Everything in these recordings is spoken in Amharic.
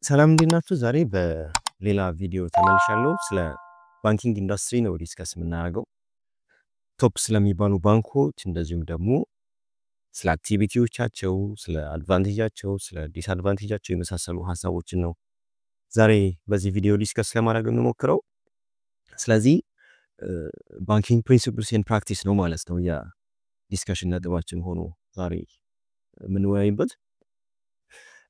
ሰላም እንዴት ናችሁ? ዛሬ በሌላ ቪዲዮ ተመልሻለሁ። ስለ ባንኪንግ ኢንዱስትሪ ነው ዲስከስ የምናደርገው። ቶፕ ስለሚባሉ ባንኮች እንደዚሁም ደግሞ ስለ አክቲቪቲዎቻቸው፣ ስለ አድቫንቴጃቸው፣ ስለ ዲስአድቫንቴጃቸው የመሳሰሉ ሀሳቦችን ነው ዛሬ በዚህ ቪዲዮ ዲስከስ ለማድረግ የምሞክረው። ስለዚህ ባንኪንግ ፕሪንሲፕልስ ኤንድ ፕራክቲስ ነው ማለት ነው የዲስከሽን ነጥባችን ሆኖ ዛሬ የምንወያይበት።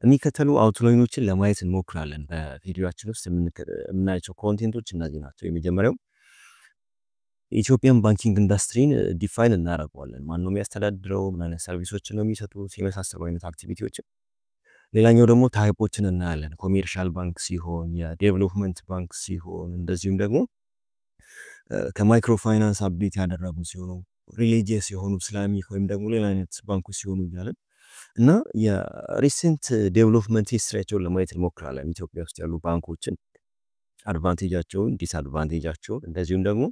የሚከተሉ አውትላይኖችን ለማየት እንሞክራለን። በቪዲዮአችን ውስጥ የምናያቸው ኮንቴንቶች እነዚህ ናቸው። የመጀመሪያው ኢትዮጵያን ባንኪንግ ኢንዱስትሪን ዲፋይን እናደርገዋለን። ማን ነው የሚያስተዳድረው፣ ምን አይነት ሰርቪሶችን ነው የሚሰጡት፣ የመሳሰሉ አይነት አክቲቪቲዎችን። ሌላኛው ደግሞ ታይፖችን እናያለን። ኮሜርሻል ባንክ ሲሆን፣ የዴቨሎፕመንት ባንክ ሲሆን፣ እንደዚሁም ደግሞ ከማይክሮ ፋይናንስ አፕዴት ያደረጉ ሲሆኑ፣ ሪሊጂየስ የሆኑ እስላሚክ ወይም ደግሞ ሌላ አይነት ባንኮች ሲሆኑ እያለን እና የሪሰንት ዴቨሎፕመንት ሂስትሪያቸውን ለማየት እንሞክራለን። ኢትዮጵያ ውስጥ ያሉ ባንኮችን አድቫንቴጃቸውን፣ ዲስአድቫንቴጃቸውን እንደዚሁም ደግሞ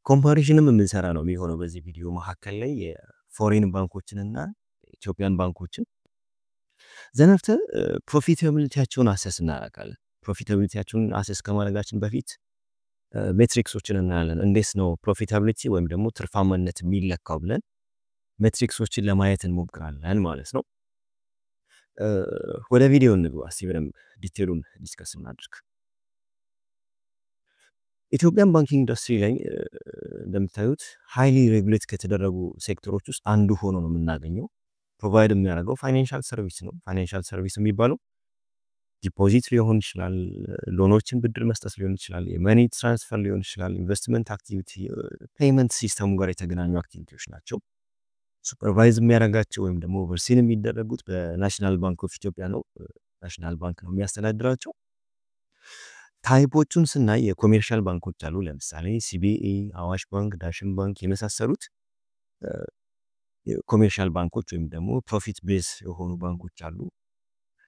ኮምፓሪዥንም የምንሰራ ነው የሚሆነው በዚህ ቪዲዮ መካከል ላይ የፎሬን ባንኮችን እና ኢትዮጵያን ባንኮችን ዘነፍተ ፕሮፊታቢሊቲያቸውን አሰስ እናደርጋለን። ፕሮፊታቢሊቲያቸውን አሰስ ከማድረጋችን በፊት ሜትሪክሶችን እናያለን። እንዴት ነው ፕሮፊታቢሊቲ ወይም ደግሞ ትርፋማነት የሚለካው ብለን ሜትሪክሶችን ለማየት እንሞክራለን ማለት ነው። ወደ ቪዲዮ እንግባ እስቲ በደንብ ዲቴሉን ዲስከስ እናድርግ። ኢትዮጵያን ባንኪንግ ኢንዱስትሪ ላይ እንደምታዩት ሃይሊ ሬጉሌት ከተደረጉ ሴክተሮች ውስጥ አንዱ ሆኖ ነው የምናገኘው። ፕሮቫይድ የሚያደርገው ፋይናንሻል ሰርቪስ ነው። ፋይናንሻል ሰርቪስ የሚባለው ዲፖዚት ሊሆን ይችላል፣ ሎኖችን ብድር መስጠት ሊሆን ይችላል፣ የመኒ ትራንስፈር ሊሆን ይችላል፣ ኢንቨስትመንት አክቲቪቲ፣ ፔይመንት ሲስተሙ ጋር የተገናኙ አክቲቪቲዎች ናቸው። ሱፐርቫይዝ የሚያደርጋቸው ወይም ደግሞ ኦቨርሲን የሚደረጉት በናሽናል ባንክ ኦፍ ኢትዮጵያ ነው። ናሽናል ባንክ ነው የሚያስተዳድራቸው። ታይፖቹን ስናይ የኮሜርሻል ባንኮች አሉ። ለምሳሌ ሲቢኢ፣ አዋሽ ባንክ፣ ዳሽን ባንክ የመሳሰሉት ኮሜርሻል ባንኮች ወይም ደግሞ ፕሮፊት ቤዝ የሆኑ ባንኮች አሉ።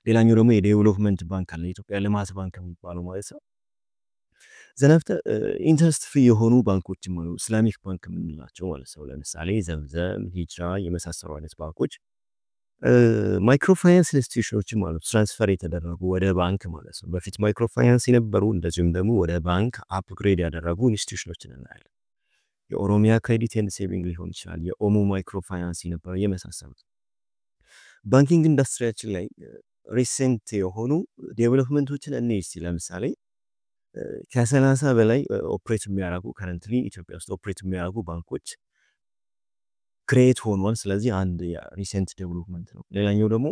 ሌላኛው ደግሞ የዴቨሎፕመንት ባንክ አለ፣ የኢትዮጵያ ልማት ባንክ የሚባለው ማለት ነው። ዘነፍተ ኢንተረስት ፍሪ የሆኑ ባንኮችም አሉ፣ እስላሚክ ባንክ የምንላቸው ማለት ነው። ለምሳሌ ዘምዘም፣ ሂጅራ የመሳሰሉ አይነት ባንኮች። ማይክሮ ፋይናንስ ኢንስቲትዩሽኖችም አሉ፣ ትራንስፈር የተደረጉ ወደ ባንክ ማለት ነው። በፊት ማይክሮ ፋይናንስ የነበሩ እንደዚሁም ደግሞ ወደ ባንክ አፕግሬድ ያደረጉ ኢንስቲትዩሽኖችን እናያለን። የኦሮሚያ ክሬዲት ኤንድ ሴቪንግ ሊሆን ይችላል፣ የኦሞ ማይክሮ ፋይናንስ የነበረው የመሳሰሉት። ባንኪንግ ኢንዱስትሪያችን ላይ ሪሴንት የሆኑ ዴቨሎፕመንቶችን እንይ እስቲ። ለምሳሌ ከ30 በላይ ኦፕሬት የሚያደርጉ ከረንትሊ ኢትዮጵያ ውስጥ ኦፕሬት የሚያደርጉ ባንኮች ክሬት ሆኗል። ስለዚህ አንድ የሪሴንት ዴቨሎፕመንት ነው። ሌላኛው ደግሞ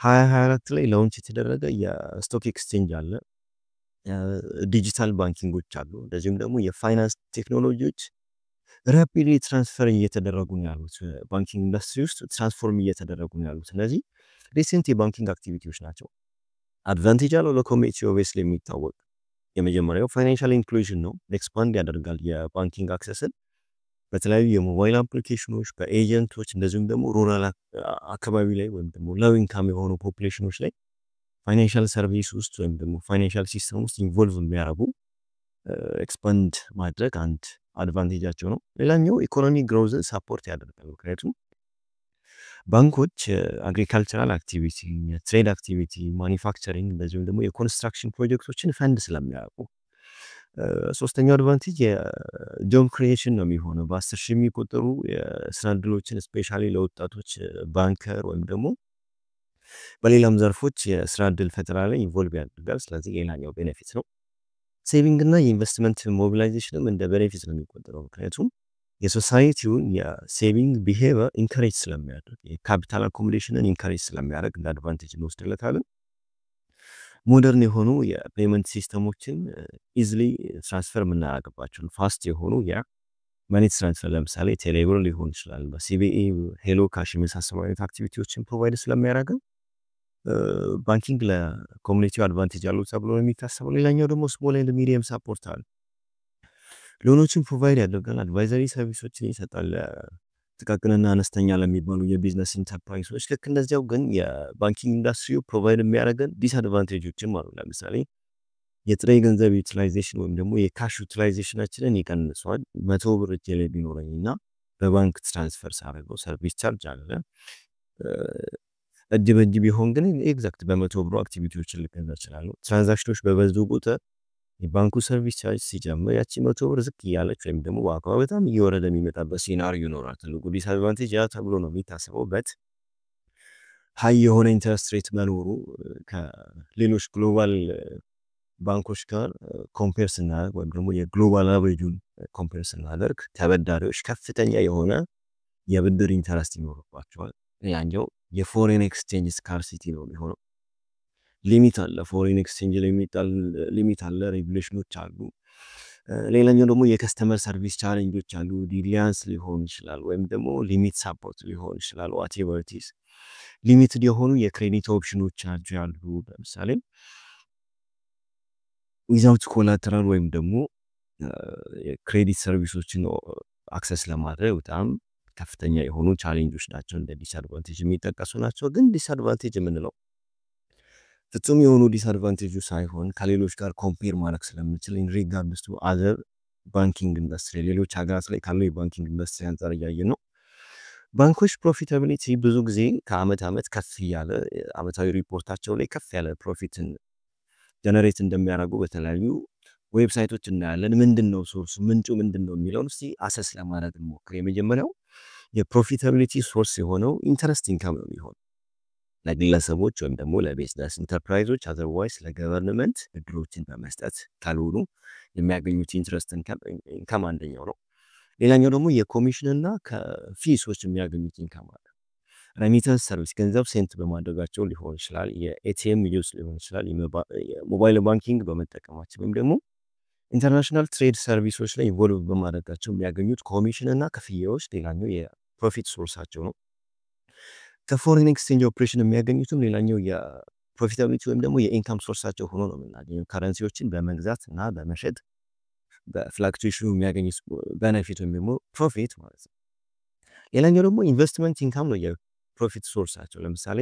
2024 ላይ ላውንች የተደረገ የስቶክ ኤክስቼንጅ አለ፣ ዲጂታል ባንኪንጎች አሉ። እንደዚሁም ደግሞ የፋይናንስ ቴክኖሎጂዎች ራፒድሊ ትራንስፈር እየተደረጉ ነው ያሉት። ባንኪንግ ኢንዱስትሪ ውስጥ ትራንስፎርም እየተደረጉ ነው ያሉት። እነዚህ ሪሴንት የባንኪንግ አክቲቪቲዎች ናቸው። አድቫንቴጅ አለው ለኮሚኒቲ ኦብቪየስሊ የሚታወቅ የመጀመሪያው ፋይናንሻል ኢንክሉዥን ነው። ኤክስፓንድ ያደርጋል የባንኪንግ አክሰስን በተለያዩ የሞባይል አፕሊኬሽኖች፣ በኤጀንቶች እንደዚሁም ደግሞ ሩራል አካባቢ ላይ ወይም ደግሞ ሎው ኢንካም የሆኑ ፖፑሌሽኖች ላይ ፋይናንሻል ሰርቪስ ውስጥ ወይም ደግሞ ፋይናንሻል ሲስተም ውስጥ ኢንቮልቭ የሚያደርጉ ኤክስፓንድ ማድረግ አንድ አድቫንቴጃቸው ነው። ሌላኛው ኢኮኖሚ ግሮዝን ሳፖርት ያደርጋል። ምክንያቱም ባንኮች አግሪካልቸራል አክቲቪቲ፣ ትሬድ አክቲቪቲ፣ ማኒፋክቸሪንግ እንደዚሁም ደግሞ የኮንስትራክሽን ፕሮጀክቶችን ፈንድ ስለሚያደርጉ። ሶስተኛው አድቫንቴጅ የጆብ ክሪኤሽን ነው የሚሆነው። በ10 ሺህ የሚቆጠሩ የስራ እድሎችን ስፔሻሊ ለወጣቶች ባንከር ወይም ደግሞ በሌላም ዘርፎች የስራ እድል ፈጠራ ላይ ኢንቮልቭ ያደርጋል። ስለዚህ ሌላኛው ቤኔፊት ነው። ሴቪንግ እና የኢንቨስትመንት ሞቢላይዜሽንም እንደ ቤኔፊት ነው የሚቆጠረው። ምክንያቱም የሶሳይቲውን የሴቪንግ ቢሄቪየር ኢንካሬጅ ስለሚያደርግ፣ የካፒታል አኮሞዴሽንን ኢንካሬጅ ስለሚያደርግ እንደ አድቫንቴጅ እንወስድለታለን። ሞደርን የሆኑ የፔመንት ሲስተሞችን ኢዝሊ ትራንስፈር የምናደርግባቸው ፋስት የሆኑ የመኒ ትራንስፈር ለምሳሌ ቴሌብር ሊሆን ይችላል፣ በሲቢኢ ሄሎ ካሽ የመሳሰሉ አይነት አክቲቪቲዎችን ፕሮቫይድ ስለሚያደርግ ባንኪንግ ለኮሚኒቲው አድቫንቴጅ አለው ተብሎ ነው የሚታሰበው። ሌላኛው ደግሞ ስሞል ኤንድ ሚዲየም ሳፖርት አለ። ሎኖችን ፕሮቫይድ ያደርጋል፣ አድቫይዘሪ ሰርቪሶችን ይሰጣል ጥቃቅንና አነስተኛ ለሚባሉ የቢዝነስ ኢንተርፕራይዞች። ልክ እንደዚያው ግን የባንኪንግ ኢንዱስትሪው ፕሮቫይድ የሚያደርገን ዲስአድቫንቴጆችም አሉ። ለምሳሌ የጥሬ ገንዘብ ዩቲላይዜሽን ወይም ደግሞ የካሽ ዩቲላይዜሽናችንን ይቀንሰዋል። 100 ብር እጄ ላይ ቢኖረኝ እና በባንክ ትራንስፈር ሳደርገው ሰርቪስ ቻርጅ አለ። እጅ በእጅ ቢሆን ግን ኤግዛክት በመቶ ብሩ አክቲቪቲዎችን ልገዛ እችላለሁ። ትራንዛክሽኖች በበዙ ቁጥር የባንኩ ሰርቪስ ቻርጅ ሲጨምር ያቺ መቶ ብር ዝቅ እያለች ወይም ደግሞ ዋጋዋ በጣም እየወረደ የሚመጣበት ሲናሪዮ ይኖራል። ትልቁ ዲስአድቫንቴጅ ያ ተብሎ ነው የሚታሰበው። በት ሀይ የሆነ ኢንተረስት ሬት መኖሩ ከሌሎች ግሎባል ባንኮች ጋር ኮምፔር ስናደርግ ወይም ደግሞ የግሎባል አቨሬጁን ኮምፔር ስናደርግ ተበዳሪዎች ከፍተኛ የሆነ የብድር ኢንተረስት ይኖርባቸዋል። ያኛው የፎሬን ኤክስቼንጅ ስካርሲቲ ነው የሚሆነው። ሊሚት አለ፣ ፎሬን ኤክስቼንጅ ሊሚት አለ፣ ሬጉሌሽኖች አሉ። ሌላኛው ደግሞ የከስተመር ሰርቪስ ቻሌንጆች አሉ። ዲሊያንስ ሊሆን ይችላል ወይም ደግሞ ሊሚት ሳፖርት ሊሆን ይችላል። ዋቴቨር ኢት ኢዝ ሊሚትድ የሆኑ የክሬዲት ኦፕሽኖች አሉ። ለምሳሌ ዊዛውት ኮላተራል ወይም ደግሞ የክሬዲት ሰርቪሶችን አክሰስ ለማድረግ በጣም ከፍተኛ የሆኑ ቻሌንጆች ናቸው። እንደ ዲስአድቫንቴጅ የሚጠቀሱ ናቸው። ግን ዲስአድቫንቴጅ የምንለው ፍጹም የሆኑ ዲስአድቫንቴጁ ሳይሆን ከሌሎች ጋር ኮምፔር ማድረግ ስለምንችል ኢን ሪጋርድስ ቱ አዘር ባንኪንግ ኢንዱስትሪ ሌሎች ሀገራት ላይ ካለው የባንኪንግ ኢንዱስትሪ አንጻር እያየን ነው። ባንኮች ፕሮፊታቢሊቲ ብዙ ጊዜ ከአመት ዓመት ከፍ እያለ አመታዊ ሪፖርታቸው ላይ ከፍ ያለ ፕሮፊትን ጀነሬት እንደሚያደርጉ በተለያዩ ዌብሳይቶች እናያለን። ምንድነው ሶርሱ፣ ምንጩ ምንድነው የሚለውን እስቲ አሰስ ለማድረግ እንሞክር። የመጀመሪያው የፕሮፊታቢሊቲ ሶርስ የሆነው ኢንተረስት ኢንካም ነው የሚሆነው ለግለሰቦች ወይም ደግሞ ለቢዝነስ ኢንተርፕራይዞች አዘርዋይስ ለገቨርንመንት ብድሮችን በመስጠት ካልሆኑ የሚያገኙት ኢንትረስት ኢንካም አንደኛው ነው። ሌላኛው ደግሞ የኮሚሽን እና ከፊሶች የሚያገኙት ኢንካም አለ። ሬሚተንስ ሰርቪስ ገንዘብ ሴንት በማድረጋቸው ሊሆን ይችላል፣ የኤቲኤም ዩዝ ሊሆን ይችላል፣ የሞባይል ባንኪንግ በመጠቀማቸው ወይም ደግሞ ኢንተርናሽናል ትሬድ ሰርቪሶች ላይ ኢንቮልቭ በማድረጋቸው የሚያገኙት ኮሚሽን እና ክፍያዎች ሌላኛው የፕሮፊት ሶርሳቸው ነው። ከፎሬን ኤክስቼንጅ ኦፕሬሽን የሚያገኙትም ሌላኛው የፕሮፊታቢሊቲ ወይም ደግሞ የኢንካም ሶርሳቸው ሆኖ ነው የምናገኘው። ከረንሲዎችን በመግዛት እና በመሸጥ በፍላክቹዌሽኑ የሚያገኙት ቤኔፊት ወይም ደግሞ ፕሮፊት ማለት ነው። ሌላኛው ደግሞ ኢንቨስትመንት ኢንካም ነው የፕሮፊት ሶርሳቸው። ለምሳሌ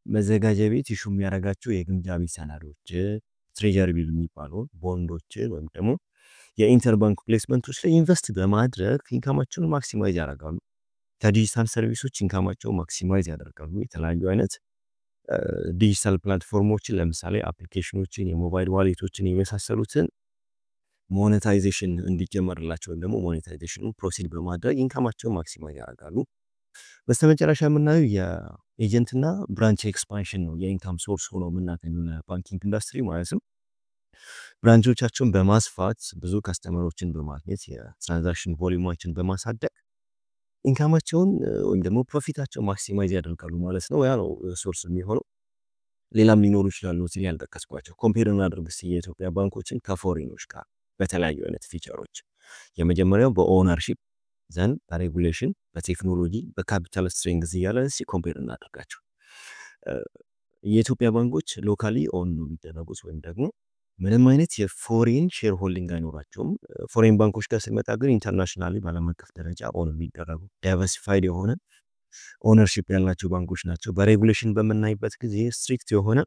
መዘጋጃ ቤት ኢሹ የሚያደርጋቸው የግምጃ ቤት ሰነዶች፣ ትሬጀሪ ቢል የሚባሉ ቦንዶች ወይም ደግሞ የኢንተርባንክ ፕሌስመንቶች ላይ ኢንቨስት በማድረግ ኢንካማቸውን ማክሲማይዝ ያደርጋሉ። ከዲጂታል ሰርቪሶች ኢንካማቸው ማክሲማይዝ ያደርጋሉ። የተለያዩ አይነት ዲጂታል ፕላትፎርሞችን ለምሳሌ አፕሊኬሽኖችን፣ የሞባይል ዋሌቶችን የመሳሰሉትን ሞኔታይዜሽን እንዲጀመርላቸው ወይም ደግሞ ሞኔታይዜሽኑ ፕሮሲድ በማድረግ ኢንካማቸውን ማክሲማይዝ ያደርጋሉ። በስተመጨረሻ የምናየው የኤጀንትና ብራንች ኤክስፓንሽን ነው የኢንካም ሶርስ ሆኖ የምናገኘው ለባንኪንግ ኢንዱስትሪ ማለት ነው። ብራንቾቻቸውን በማስፋት ብዙ ከስተመሮችን በማግኘት የትራንዛክሽን ቮሊዩማችን በማሳደግ ኢንካማቸውን ወይም ደግሞ ፕሮፊታቸው ማክሲማይዝ ያደርጋሉ ማለት ነው። ያ ነው ሶርስ የሚሆነው። ሌላም ሊኖሩ ይችላሉ እዚህ ያልጠቀስኳቸው። ኮምፔር እናድርግ እስኪ የኢትዮጵያ ባንኮችን ከፎሬኖች ጋር በተለያዩ አይነት ፊቸሮች። የመጀመሪያው በኦነርሺፕ ዘንድ በሬጉሌሽን፣ በቴክኖሎጂ፣ በካፒታል ስትሬንግዝ እያለን እስኪ ኮምፔር እናደርጋቸው። የኢትዮጵያ ባንኮች ሎካሊ ኦን ነው የሚደረጉት ወይም ደግሞ ምንም አይነት የፎሬን ሼር ሆልዲንግ አይኖራቸውም። ፎሬን ባንኮች ጋር ስንመጣ ግን ኢንተርናሽናሊ ባለም አቀፍ ደረጃ ኦን የሚደረጉ ዳይቨርሲፋይድ የሆነ ኦነርሺፕ ያላቸው ባንኮች ናቸው። በሬጉሌሽን በምናይበት ጊዜ ስትሪክት የሆነ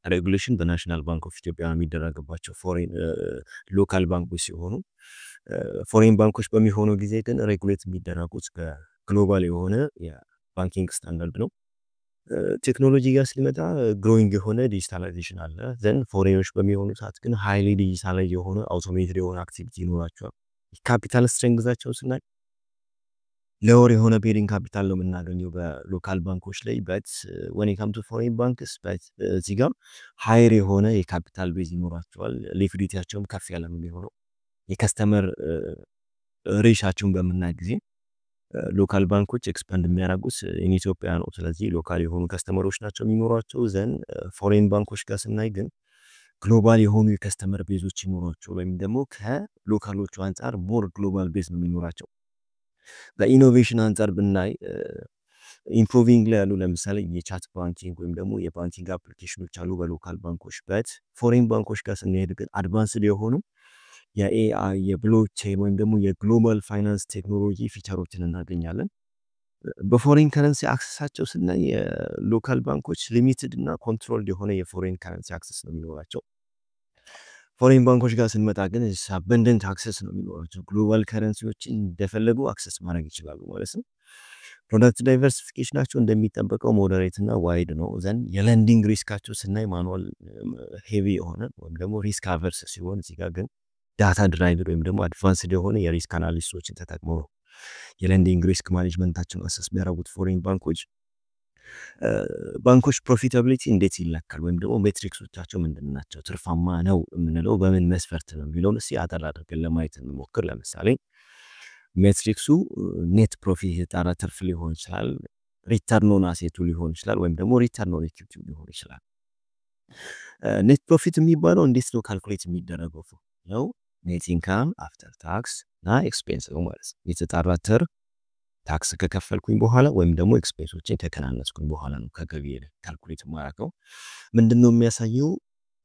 ሬጉሌሽን በናሽናል ባንክ ኦፍ ኢትዮጵያ የሚደረግባቸው ፎሬን ሎካል ባንኮች ሲሆኑ ፎሬን ባንኮች በሚሆኑ ጊዜ ግን ሬጉሌት የሚደረጉት በግሎባል የሆነ የባንኪንግ ስታንዳርድ ነው። ቴክኖሎጂ ጋር ሲመጣ ግሮዊንግ የሆነ ዲጂታላይዜሽን አለ። ዘን ፎሬኖች በሚሆኑ ሰዓት ግን ሃይሊ ዲጂታላይዝ የሆነ አውቶሜትድ የሆነ አክቲቪቲ ይኖራቸዋል። ካፒታል ስትሬንግዛቸው ስናይ ሎወር የሆነ ቤሪንግ ካፒታል ነው የምናገኘው በሎካል ባንኮች ላይ በት ወን ኢት ካም ቱ ፎሬን ባንክስ በት እዚህ ጋር ሃይር የሆነ የካፒታል ቤዝ ይኖራቸዋል። ሊኩዲቲያቸውም ከፍ ያለ ነው የሚሆነው። የከስተመር ሬሻቸውን በምናይ ጊዜ ሎካል ባንኮች ኤክስፓንድ የሚያደርጉት ኢትዮጵያ ነው። ስለዚህ ሎካል የሆኑ ከስተመሮች ናቸው የሚኖሯቸው። ዘን ፎሬን ባንኮች ጋር ስናይ ግን ግሎባል የሆኑ የከስተመር ቤዞች ይኖሯቸው ወይም ደግሞ ከሎካሎቹ አንጻር ሞር ግሎባል ቤዝ ነው የሚኖራቸው። በኢኖቬሽን አንጻር ብናይ ኢምፕሩቪንግ ላይ ያሉ ለምሳሌ የቻት ባንኪንግ ወይም ደግሞ የባንኪንግ አፕሊኬሽኖች አሉ በሎካል ባንኮች በት ፎሬን ባንኮች ጋር ስንሄድ ግን አድቫንስድ የሆኑ የኤአይ የብሎክቼን ወይም ደግሞ የግሎባል ፋይናንስ ቴክኖሎጂ ፊቸሮችን እናገኛለን። በፎሬን ከረንሲ አክሰሳቸው ስናይ የሎካል ባንኮች ሊሚትድ እና ኮንትሮልድ የሆነ የፎሬን ከረንሲ አክሰስ ነው የሚኖራቸው። ፎሬን ባንኮች ጋር ስንመጣ ግን አበንደንት አክሰስ ነው የሚኖራቸው። ግሎባል ከረንሲዎችን እንደፈለጉ አክሰስ ማድረግ ይችላሉ ማለት ነው። ፕሮዳክት ዳይቨርሲፊኬሽናቸው እንደሚጠበቀው ሞዴሬት እና ዋይድ ነው። ዘንድ የለንዲንግ ሪስካቸው ስናይ ማኑዋል ሄቪ የሆነ ወይም ደግሞ ሪስክ አቨርስ ሲሆን እዚህ ጋር ግን ዳታ ድራይቨር ወይም ደግሞ አድቫንስድ የሆነ የሪስክ አናሊስቶችን ተጠቅመው ነው የለንዲንግ ሪስክ ማኔጅመንታቸውን አሰስ የሚያደርጉት ፎሬን ባንኮች። ባንኮች ፕሮፊታቢሊቲ እንዴት ይለካል ወይም ደግሞ ሜትሪክሶቻቸው ምንድን ናቸው? ትርፋማ ነው የምንለው በምን መስፈርት ነው የሚለውን እስኪ አጠር አድርገን ለማየት እንሞክር። ለምሳሌ ሜትሪክሱ ኔት ፕሮፊት የጣራ ትርፍ ሊሆን ይችላል፣ ሪተርን ኦን አሴቱ ሊሆን ይችላል፣ ወይም ደግሞ ሪተርን ኦን ኢኩዊቲ ሊሆን ይችላል። ኔት ፕሮፊት የሚባለው እንዴት ነው ካልኩሌት የሚደረገው ነው? ኔት ኢንካም አፍተር ታክስ እና ኤክስፔንስ ነው ማለት ነው። የተጣራ ትርፍ ታክስ ከከፈልኩኝ በኋላ ወይም ደግሞ ኤክስፔንሶችን ከከናነስኩኝ በኋላ ነው ከገቢ ካልኩሌት ማድረገው። ምንድነው የሚያሳየው?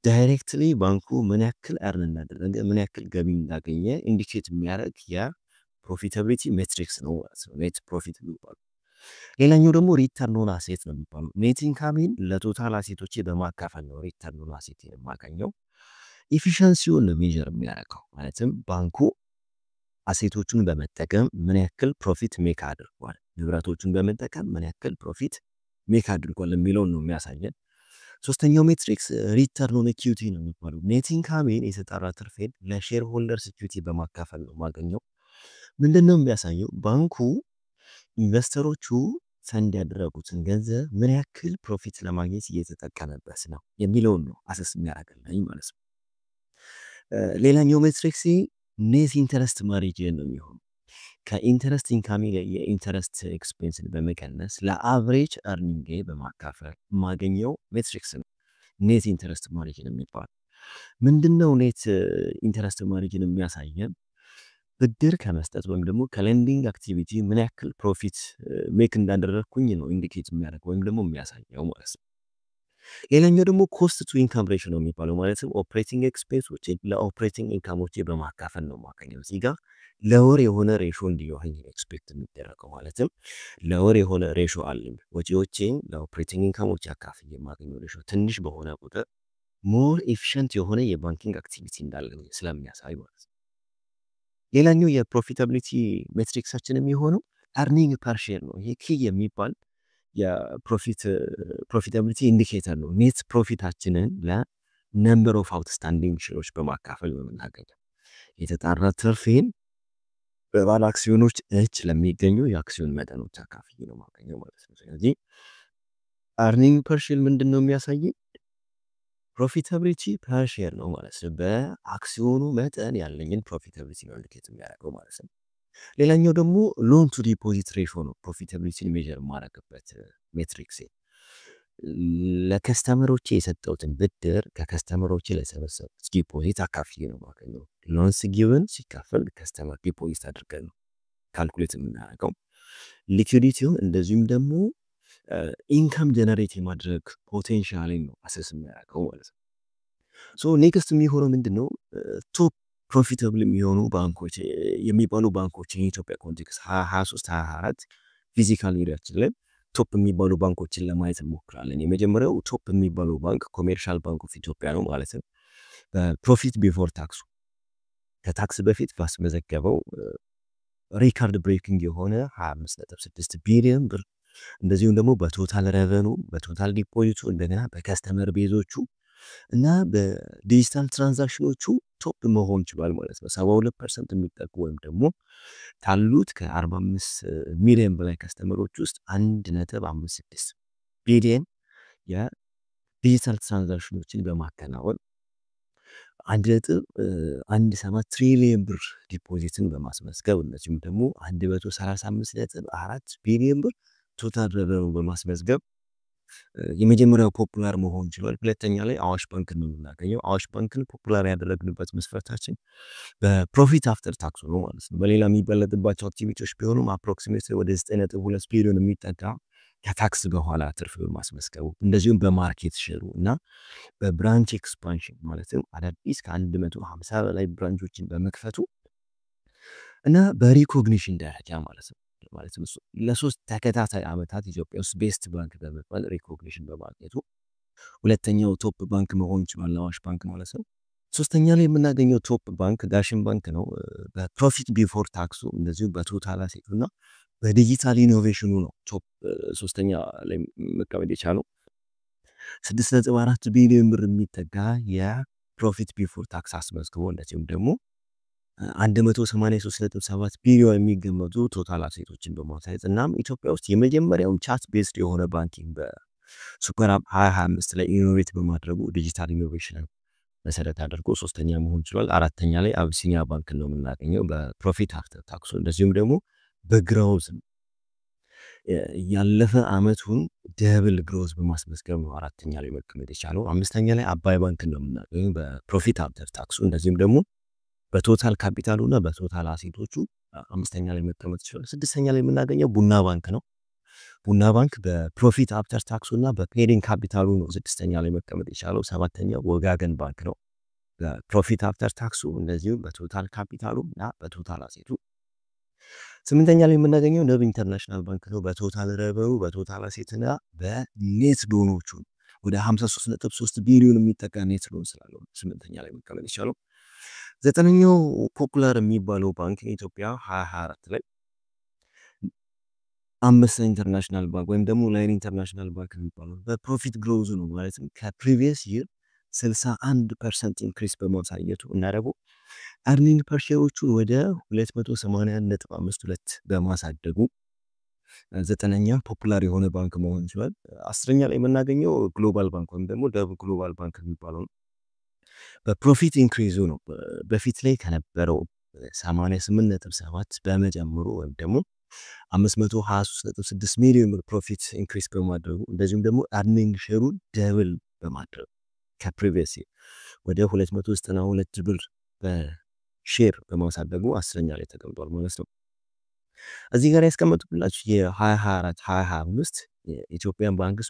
ዳይሬክትሊ ባንኩ ምን ያክል አርን እንዳደረገ ምን ያክል ገቢ እንዳገኘ ኢንዲኬት የሚያደርግ የፕሮፊታቢሊቲ ሜትሪክስ ነው ማለት ነው ኔት ፕሮፊት የሚባለው። ሌላኛው ደግሞ ሪተርን ኦን አሴት ነው የሚባለው። ኔት ኢንካሜን ለቶታል አሴቶቼ በማካፈል ነው ሪተርን ኦን አሴት የማገኘው። ኢፊሸንሲውን ነው ሜጀር የሚያደርገው ማለትም ባንኩ አሴቶቹን በመጠቀም ምን ያክል ፕሮፊት ሜክ አድርጓል፣ ንብረቶቹን በመጠቀም ምን ያክል ፕሮፊት ሜክ አድርጓል የሚለውን ነው የሚያሳየን። ሶስተኛው ሜትሪክስ ሪተርን ኦን ኢኩዊቲ ነው የሚባለው። ኔት ኢንካሜን የተጣራ ትርፌን ለሼር ሆልደርስ ኢኩዊቲ በማካፈል ነው የማገኘው። ምንድነው የሚያሳየው? ባንኩ ኢንቨስተሮቹ ፈንድ ያደረጉትን ገንዘብ ምን ያክል ፕሮፊት ለማግኘት እየተጠቀመበት ነው የሚለውን ነው አሰስ የሚያደርግልኝ ማለት ነው። ሌላኛው ሜትሪክስ ኔት ኢንተረስት ማርጂን ነው የሚሆነው። ከኢንተረስት ኢንካም የኢንተረስት ኤክስፔንስን በመቀነስ ለአቨሬጅ አርኒንግ በማካፈል የማገኘው ሜትሪክስ ነው ኔት ኢንተረስት ማርጂን የሚባለው። ምንድነው ኔት ኢንተረስት ማርጂን የሚያሳየን? ብድር ከመስጠት ወይም ደግሞ ከሌንዲንግ አክቲቪቲ ምን ያክል ፕሮፊት ሜክ እንዳደረግኩኝ ነው ኢንዲኬት የሚያደርግ ወይም ደግሞ የሚያሳየው ማለት ነው። ሌላኛው ደግሞ ኮስት ቱ ኢንካም ሬሽዮ ነው የሚባለው። ማለትም ኦፕሬቲንግ ኤክስፔንሶች ለኦፕሬቲንግ ኢንካሞቼ በማካፈል ነው የማገኘው። እዚህ ጋር ለወር የሆነ ሬሾ እንዲሆን ኤክስፔክት የሚደረገው ማለትም ለወር የሆነ ሬሾ አለኝ። ወጪዎቼን ለኦፕሬቲንግ ኢንካሞቼ አካፍዬ የማገኘው ሬሾ ትንሽ በሆነ ቁጥር ሞር ኤፊሽንት የሆነ የባንኪንግ አክቲቪቲ እንዳለኝ ስለሚያሳይ ማለት ነው። ሌላኛው የፕሮፊታቢሊቲ ሜትሪክሳችን የሚሆነው አርኒንግ ፐር ሼር ነው። ይሄ ኪ የሚባል የፕሮፊታቢሊቲ ኢንዲኬተር ነው። ኔት ፕሮፊታችንን ለነምበር ኦፍ አውትስታንዲንግ ሼሮች በማካፈል ነው የምናገኘው። የተጣራ ትርፌን በባለ አክሲዮኖች እጅ ለሚገኙ የአክሲዮን መጠኖች አካፍዬ ነው የማገኘው ማለት ነው። ስለዚህ አርኒንግ ፐር ሼር ምንድነው የሚያሳየው? ፕሮፊታቢሊቲ ፐር ሼር ነው ማለት ነው። በአክሲዮኑ መጠን ያለኝን ፕሮፊታቢሊቲ ነው ኢንዲኬት የሚያደርገው ማለት ነው። ሌላኛው ደግሞ ሎን ቱ ዲፖዚት ሬሾ ነው ፕሮፊታቢሊቲን ሜጀር ማረክበት ሜትሪክስ። ለከስተመሮቼ የሰጠውትን ብድር ከከስተመሮቼ ለሰበሰቡት ዲፖዚት አካፍዬ ነው የማገኘው። ሎንስ ጊቨን ሲካፈል ከስተመር ዲፖዚት አድርገን ነው ካልኩሌት የምናደርገው። ሊኩዊዲቲውን እንደዚሁም ደግሞ ኢንካም ጀነሬት የማድረግ ፖቴንሻል ነው አሰስ የሚያደርገው ማለት ነው። ሶ ኔክስት የሚሆነው ምንድነው? ቶፕ ፕሮፊታብል የሚሆኑ ባንኮች የሚባሉ ባንኮች የኢትዮጵያ ኮንቴክስት 23 24 ፊዚካል ኤሪያችን ላይ ቶፕ የሚባሉ ባንኮችን ለማየት እንሞክራለን። የመጀመሪያው ቶፕ የሚባለው ባንክ ኮሜርሻል ባንክ ኦፍ ኢትዮጵያ ነው ማለት ነው። በፕሮፊት ቢፎር ታክሱ ከታክስ በፊት ባስመዘገበው ሪካርድ ብሬኪንግ የሆነ 25.6 ቢሊዮን ብር እንደዚሁም ደግሞ በቶታል ረቨኑ በቶታል ዲፖዚቱ እንደገና በከስተመር ቤዞቹ እና በዲጂታል ትራንዛክሽኖቹ ቶፕ መሆን ይችላል ማለት ነው። 72% የሚጠቁ ወይም ደግሞ ካሉት ከ45 ሚሊዮን በላይ ከስተመሮች ውስጥ 1.56 ቢሊዮን የዲጂታል ትራንዛክሽኖችን በማከናወን 1.17 ትሪሊዮን ብር ዲፖዚትን በማስመዝገብ እነዚህም ደግሞ 135.4 ቢሊዮን ብር ቶታል ረቨኑ በማስመዝገብ የመጀመሪያው ፖፑላር መሆን ይችላል። ሁለተኛ ላይ አዋሽ ባንክ ነው የምናገኘው። አዋሽ ባንክን ፖፑላር ያደረግንበት መስፈርታችን በፕሮፊት አፍተር ታክስ ነው ማለት ነው። በሌላ የሚበለጥባቸው አክቲቪቲዎች ቢሆኑም አፕሮክሲሜትሊ ወደ 9.2 ቢሊዮን የሚጠጋ ከታክስ በኋላ ትርፍ በማስመዝገቡ እንደዚሁም በማርኬት ሼሩ እና በብራንች ኤክስፓንሽን ማለትም አዳዲስ ከ150 በላይ ብራንቾችን በመክፈቱ እና በሪኮግኒሽን ደረጃ ማለት ነው ለሶስት ተከታታይ ዓመታት ኢትዮጵያ ውስጥ ቤስት ባንክ በመባል ሪኮግኒሽን በማግኘቱ ሁለተኛው ቶፕ ባንክ መሆን ይችላል አዋሽ ባንክ ማለት ነው። ሶስተኛ ላይ የምናገኘው ቶፕ ባንክ ዳሽን ባንክ ነው። በፕሮፊት ቢፎር ታክሱ እንደዚሁ በቶታል አሴቱ እና በዲጂታል ኢኖቬሽኑ ነው ቶፕ ሶስተኛ ላይ መቀመጥ የቻለው 6.4 ቢሊዮን ብር የሚጠጋ የፕሮፊት ቢፎር ታክስ አስመዝግቦ እንደዚሁም ደግሞ 183.7 ቢሊዮን የሚገመቱ ቶታል አሴቶችን በማሳየት እናም ኢትዮጵያ ውስጥ የመጀመሪያው ቻት ቤዝድ የሆነ ባንኪንግ በሱፐር አፕ 2025 ላይ ኢኖቬት በማድረጉ ዲጂታል ኢኖቬሽን መሰረት አድርጎ ሶስተኛ መሆን ችሏል። አራተኛ ላይ አቢሲኒያ ባንክ ነው የምናገኘው በፕሮፊት አፍተር ታክሱ እንደዚሁም ደግሞ በግሮዝ ያለፈ አመቱን ደብል ግሮዝ በማስመዝገብ ነው አራተኛ ላይ መቀመጥ የቻለው። አምስተኛ ላይ አባይ ባንክ ነው የምናገኘው በፕሮፊት አፍተር ታክሱ እንደዚሁም ደግሞ በቶታል ካፒታሉ እና በቶታል አሴቶቹ አምስተኛ ላይ መቀመጥ ይችላል። ስድስተኛ ላይ የምናገኘው ቡና ባንክ ነው። ቡና ባንክ በፕሮፊት አፍተር ታክሱ እና በፔዲንግ ካፒታሉ ነው ስድስተኛ ላይ መቀመጥ የቻለው። ሰባተኛው ወጋገን ባንክ ነው በፕሮፊት አፍተር ታክሱ እንደዚሁ በቶታል ካፒታሉ እና በቶታል አሴቱ። ስምንተኛ ላይ የምናገኘው ንብ ኢንተርናሽናል ባንክ ነው በቶታል ረቨኑ በቶታል አሴትና በኔት ሎኖቹ ወደ 53.3 ቢሊዮን የሚጠጋ ኔት ሎን ስላለው ስምንተኛ ላይ መቀመጥ የቻለው። ዘጠነኛው ፖፑላር የሚባለው ባንክ የኢትዮጵያ 2024 ላይ አንበሳ ኢንተርናሽናል ባንክ ወይም ደግሞ ላይን ኢንተርናሽናል ባንክ የሚባለው በፕሮፊት ግሮዝ ነው ማለትም ከፕሪቪየስ ይር 61% ኢንክሪስ በማሳየቱ እና ደግሞ አርኒንግ ፐር ሼሮቹን ወደ 281.52 በማሳደጉ ዘጠነኛ ፖፑላር የሆነ ባንክ መሆን ይችላል። አስረኛ ላይ የምናገኘው ግሎባል ባንክ ወይም ደግሞ ደቡብ ግሎባል ባንክ የሚባለው ነው። በፕሮፊት ኢንክሪዙ ነው በፊት ላይ ከነበረው 88.7 በመጨመሩ ወይም ደግሞ 523.6 ሚሊዮን ብር ፕሮፊት ኢንክሪስ በማድረጉ እንደዚሁም ደግሞ አርኒንግ ሼሩን ደብል በማድረግ ከፕሪቪየስ ወደ 292 ብር በሼር በማሳደጉ አስረኛ ላይ ተቀምጧል ማለት ነው። እዚህ ጋር ያስቀመጥኩላችሁ የ2024 2025 የኢትዮጵያን ባንክስ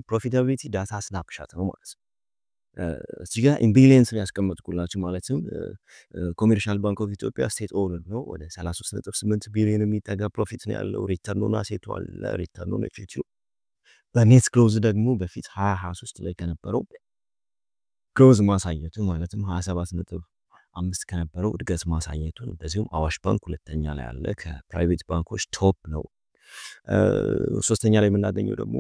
ፕሮፊታቢሊቲ ዳታ ስናፕሻት ነው ማለት ነው። እዚህ ጋር ኢምቢሊየንስ ነው ያስቀመጥኩላችሁ ማለትም ኮሜርሻል ባንክ ኦፍ ኢትዮጵያ ስቴት ኦውነር ነው ወደ 33.8 ቢሊዮን የሚጠጋ ፕሮፊት ነው ያለው። ሪተርኑን አሴቱ አለ ሪተርኑን ኢኩዊቲ በኔት ግሮዝ ደግሞ በፊት 2023 ላይ ከነበረው ግሮዝ ማሳየቱ ማለትም 27.5 ከነበረው እድገት ማሳየቱ እንደዚሁም አዋሽ ባንክ ሁለተኛ ላይ አለ ከፕራይቬት ባንኮች ቶፕ ነው። ሶስተኛ ላይ የምናገኘው ደግሞ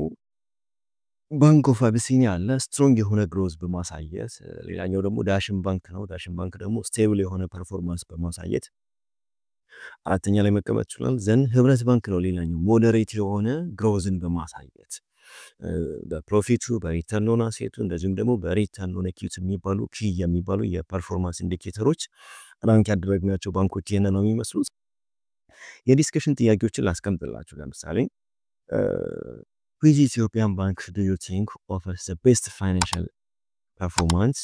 ባንክ ኦፍ አቢሲኒያ አለ ስትሮንግ የሆነ ግሮዝ በማሳየት። ሌላኛው ደግሞ ዳሽን ባንክ ነው። ዳሽን ባንክ ደግሞ ስቴብል የሆነ ፐርፎርማንስ በማሳየት አራተኛ ላይ መቀመጥ ይችላል። ዘን ህብረት ባንክ ነው ሌላኛው ሞዴሬት የሆነ ግሮዝን በማሳየት በፕሮፊቱ በሪተርን ኦን አሴቱ እንደዚሁም ደግሞ በሪተርን ኦን ኢኩዊቲ የሚባሉ ኪ የሚባሉ የፐርፎርማንስ ኢንዲኬተሮች ራንክ ያደረግናቸው ባንኮች ይሄን ነው የሚመስሉት። የዲስከሽን ጥያቄዎችን ላስቀምጥላችሁ። ለምሳሌ which Ethiopian bank do you think offers the best financial performance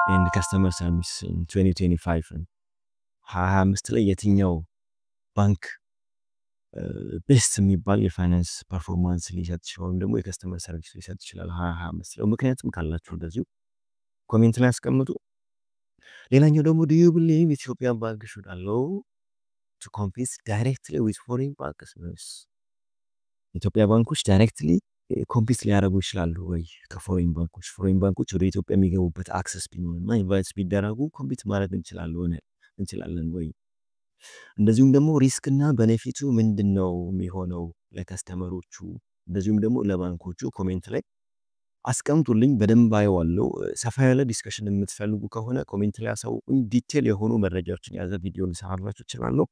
and customer service in 2025? 2025 ላይ የትኛው ባንክ ቤስት የሚባል የፋይናንስ ፐርፎርማንስ ሊሰጥ ይችላል ወይም ደግሞ የከስተመር ሰርቪስ ሊሰጥ ይችላል 2025 ላይ? ምክንያቱም ካላችሁ እንደዚሁ ኮሜንት ላይ አስቀምጡ። ሌላኛው ደግሞ do you believe Ethiopian bank should allow to compete directly with foreign banks? ኢትዮጵያ ባንኮች ዳይሬክትሊ ኮምፒት ሊያደርጉ ይችላሉ ወይ ከፎሬን ባንኮች? ፎሬን ባንኮች ወደ ኢትዮጵያ የሚገቡበት አክሰስ ቢኖርና ኢንቫይት ቢደረጉ ኮምፒት ማድረግ እንችላለን ወይ? እንደዚሁም ደግሞ ሪስክ እና ቤኔፊቱ ምንድነው የሚሆነው ለከስተመሮቹ እንደዚሁም ደግሞ ለባንኮቹ? ኮሜንት ላይ አስቀምጡልኝ፣ በደንብ አየዋለሁ። ሰፋ ያለ ዲስከሽን የምትፈልጉ ከሆነ ኮሜንት ላይ አሳውቁኝ። ዲቴል የሆኑ መረጃዎችን ያዘ ቪዲዮ ልሰራላችሁ እችላለሁ።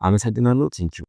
አመሰግናለሁ። ቴንኪው